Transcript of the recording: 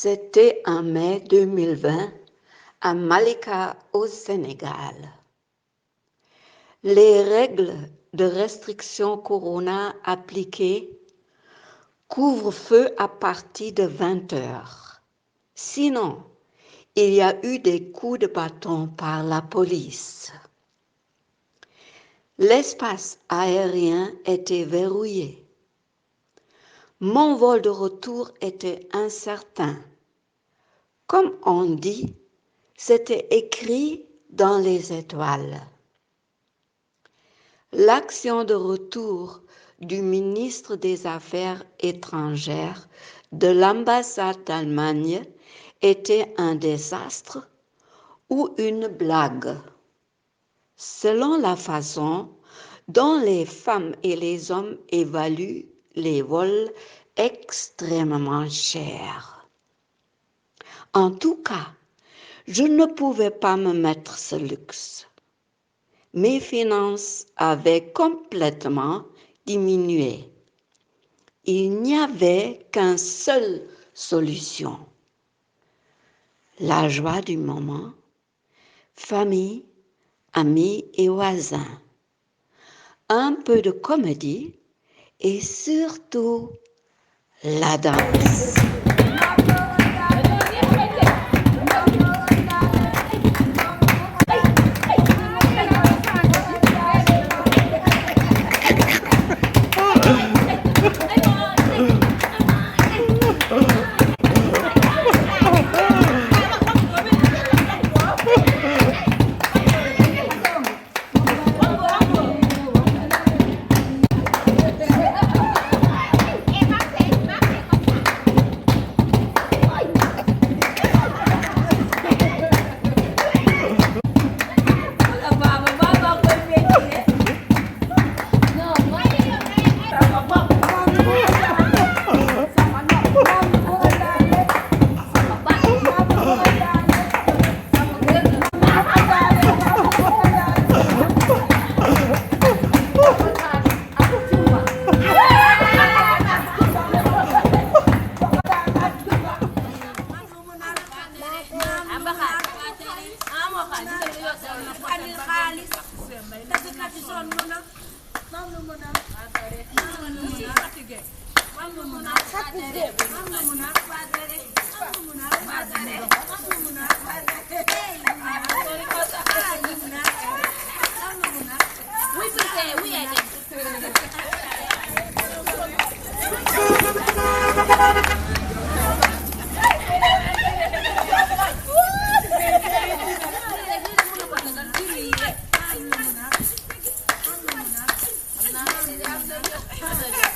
C'était en mai 2020 à Malika au Sénégal. Les règles de restriction Corona appliquées, couvre-feu à partir de 20 heures. Sinon, il y a eu des coups de bâton par la police. L'espace aérien était verrouillé. Mon vol de retour était incertain. Comme on dit, c'était écrit dans les étoiles. L'action de retour du ministre des Affaires étrangères de l'ambassade d'Allemagne était un désastre ou une blague, selon la façon dont les femmes et les hommes évaluent les vols extrêmement chers. En tout cas, je ne pouvais pas me mettre ce luxe. Mes finances avaient complètement diminué. Il n'y avait qu'une seule solution. La joie du moment, famille, amis et voisins. Un peu de comédie et surtout la danse. Thank you.